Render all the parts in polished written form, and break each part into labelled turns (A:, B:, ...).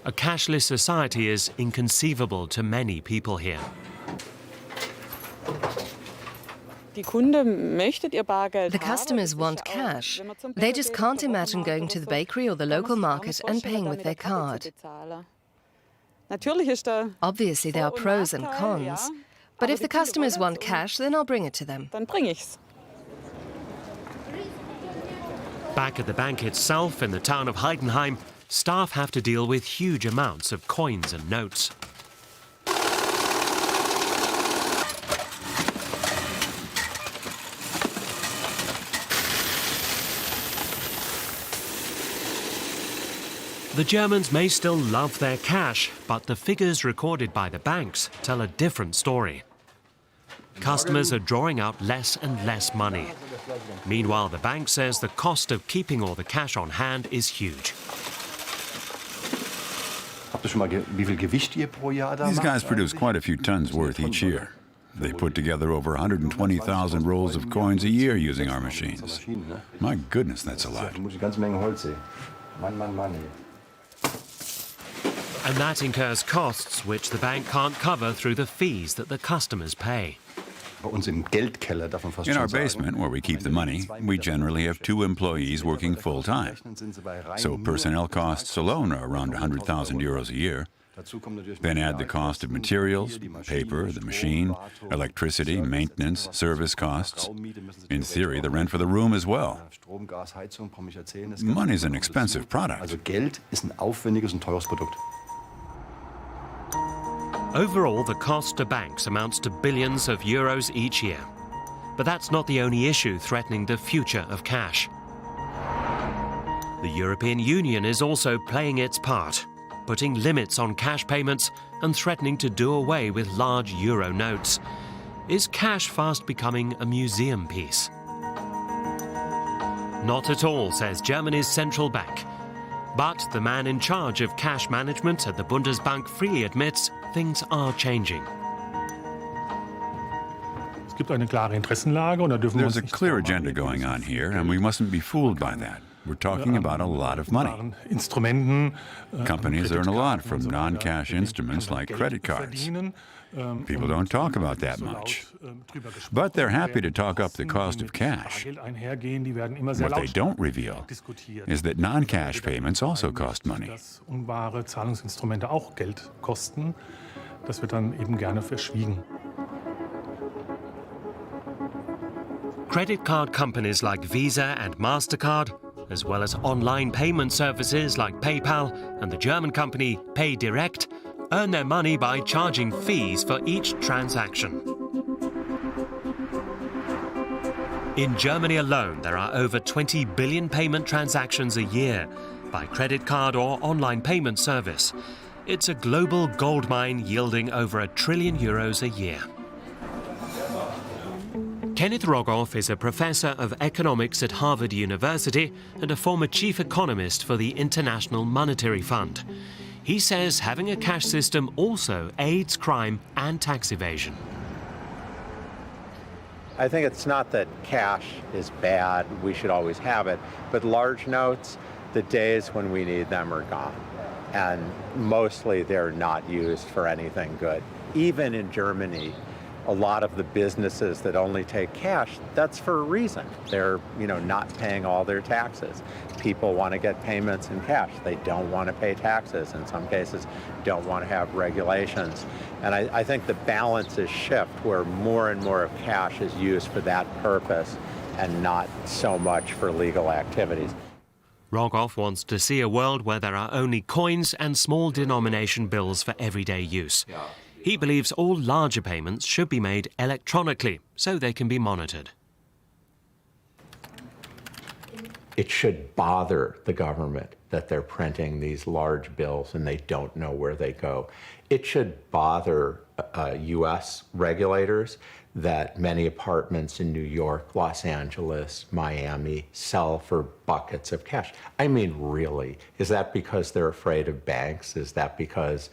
A: A cashless society is inconceivable to many people here.
B: The customers want cash. They just can't imagine going to the bakery or the local market and paying with their card. Obviously, there are pros and cons. But if the customers want cash, then I'll bring it to them.
A: Back at the bank itself in the town of Heidenheim, staff have to deal with huge amounts of coins and notes. The Germans may still love their cash, but the figures recorded by the banks tell a different story. Customers are drawing out less and less money. Meanwhile, the bank says the cost of keeping all the cash on hand is huge.
C: These guys produce quite a few tons worth each year. They put together over 120,000 rolls of coins a year using our machines. My goodness, that's a lot.
A: And that incurs costs which the bank can't cover through the fees that the customers pay.
C: In our basement, where we keep the money, we generally have 2 employees working full-time. So personnel costs alone are around 100,000 euros a year. Then add the cost of materials, paper, the machine, electricity, maintenance, service costs. In theory, the rent for the room as well. Money's an expensive product.
A: Overall, the cost to banks amounts to billions of euros each year. But that's not the only issue threatening the future of cash. The European Union is also playing its part, putting limits on cash payments and threatening to do away with large euro notes. Is cash fast becoming a museum piece? Not at all, says Germany's central bank. But the man in charge of cash management at the Bundesbank freely admits things are changing.
C: There's a clear agenda going on here, and we mustn't be fooled by that. We're talking about a lot of money. Companies earn a lot from non-cash instruments like credit cards. People don't talk about that much. But they're happy to talk up the cost of cash. What they don't reveal is that non-cash payments also cost money.
A: Credit card companies like Visa and MasterCard, as well as online payment services like PayPal and the German company PayDirect, earn their money by charging fees for each transaction. In Germany alone, there are over 20 billion payment transactions a year by credit card or online payment service. It's a global goldmine yielding over €1 trillion a year. Kenneth Rogoff is a professor of economics at Harvard University and a former chief economist for the International Monetary Fund. He says having a cash system also aids crime and tax evasion.
D: I think it's not that cash is bad, we should always have it, but large notes, the days when we need them are gone. And mostly they're not used for anything good. Even in Germany, a lot of the businesses that only take cash, that's for a reason. They're, not paying all their taxes. People want to get payments in cash. They don't want to pay taxes. In some cases, don't want to have regulations. And I think the balances shift where more and more of cash is used for that purpose and not so much for legal activities.
A: Rogoff wants to see a world where there are only coins and small denomination bills for everyday use. He believes all larger payments should be made electronically so they can be monitored.
D: It should bother the government that they're printing these large bills and they don't know where they go. It should bother U.S. regulators that many apartments in New York, Los Angeles, Miami sell for buckets of cash. I mean, really, is that because they're afraid of banks? Is that because,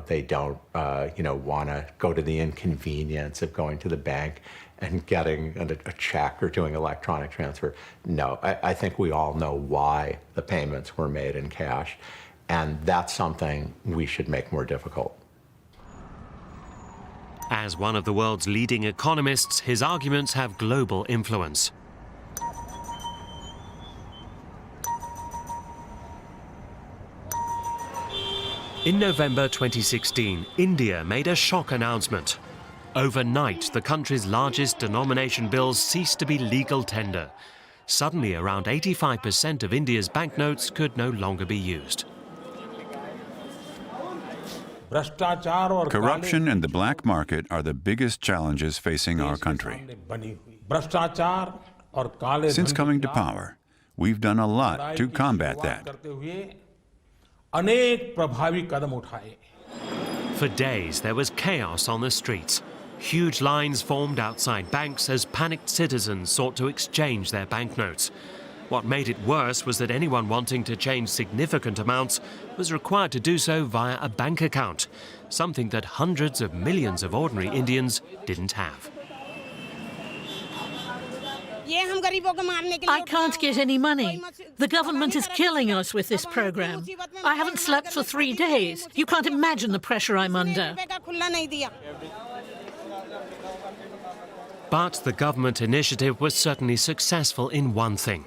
D: they don't, want to go to the inconvenience of going to the bank and getting a check or doing electronic transfer? No, I think we all know why the payments were made in cash. And that's something we should make more difficult.
A: As one of the world's leading economists, his arguments have global influence. In November 2016, India made a shock announcement. Overnight, the country's largest denomination bills ceased to be legal tender. Suddenly, around 85% of India's banknotes could no longer be used.
C: Corruption and the black market are the biggest challenges facing our country. Since coming to power, we've done a lot to combat that.
A: For days, there was chaos on the streets. Huge lines formed outside banks as panicked citizens sought to exchange their banknotes. What made it worse was that anyone wanting to change significant amounts was required to do so via a bank account, something that hundreds of millions of ordinary Indians didn't have.
E: I can't get any money. The government is killing us with this program. I haven't slept for 3 days. You can't imagine the pressure I'm under.
A: But the government initiative was certainly successful in one thing.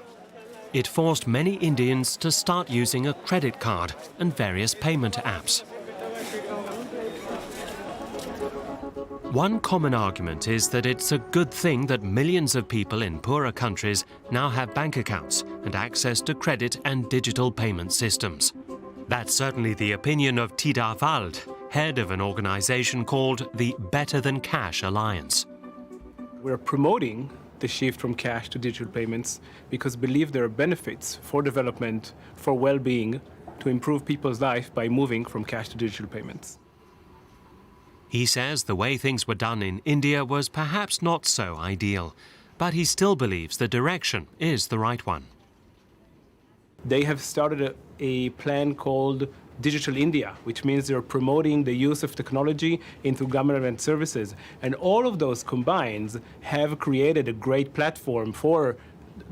A: It forced many Indians to start using a credit card and various payment apps. One common argument is that it's a good thing that millions of people in poorer countries now have bank accounts and access to credit and digital payment systems. That's certainly the opinion of Tidar Wald, head of an organization called the Better Than Cash Alliance.
F: We're promoting the shift from cash to digital payments because we believe there are benefits for development, for well-being, to improve people's life by moving from cash to digital payments.
A: He says the way things were done in India was perhaps not so ideal, but he still believes the direction is the right one.
F: They have started a plan called Digital India, which means they're promoting the use of technology into government services. And all of those combined have created a great platform for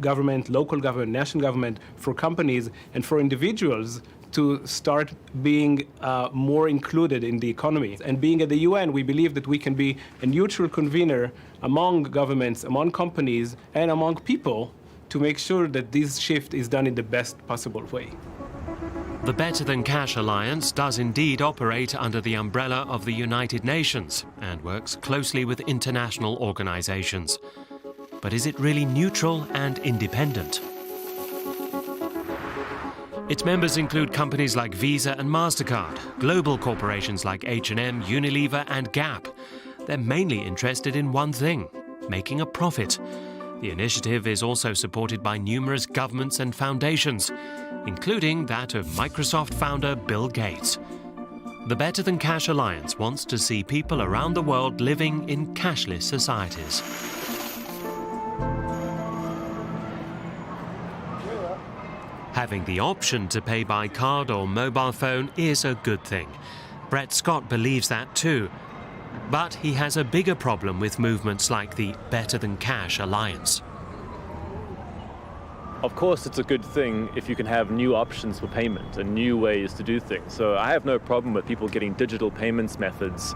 F: government, local government, national government, for companies and for individuals to start being more included in the economy. And being at the UN, we believe that we can be a neutral convener among governments, among companies, and among people to make sure that this shift is done in the best possible way.
A: The Better Than Cash Alliance does indeed operate under the umbrella of the United Nations and works closely with international organizations. But is it really neutral and independent? Its members include companies like Visa and MasterCard, global corporations like H&M, Unilever and Gap. They're mainly interested in one thing: making a profit. The initiative is also supported by numerous governments and foundations, including that of Microsoft founder Bill Gates. The Better Than Cash Alliance wants to see people around the world living in cashless societies. Having the option to pay by card or mobile phone is a good thing. Brett Scott believes that too. But he has a bigger problem with movements like the Better Than Cash Alliance.
G: Of course, it's a good thing if you can have new options for payment and new ways to do things. So I have no problem with people getting digital payments methods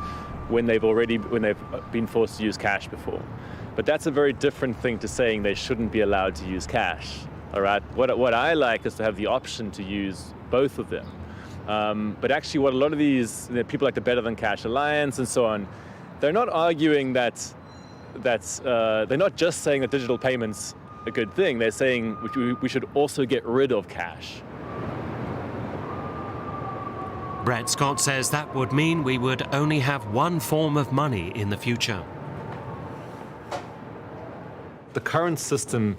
G: when they've been forced to use cash before. But that's a very different thing to saying they shouldn't be allowed to use cash. All right. What I like is to have the option to use both of them. But actually, what a lot of these people like the Better Than Cash Alliance and so on, they're not arguing they're not just saying that digital payments are a good thing. They're saying we should also get rid of cash.
A: Brett Scott says that would mean we would only have one form of money in the future.
G: The current system,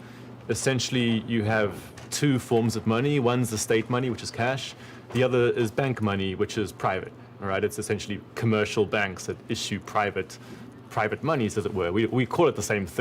G: essentially, you have two forms of money. One's the state money, which is cash. The other is bank money, which is private. All right, it's essentially commercial banks that issue private monies, as it were. We call it the same thing.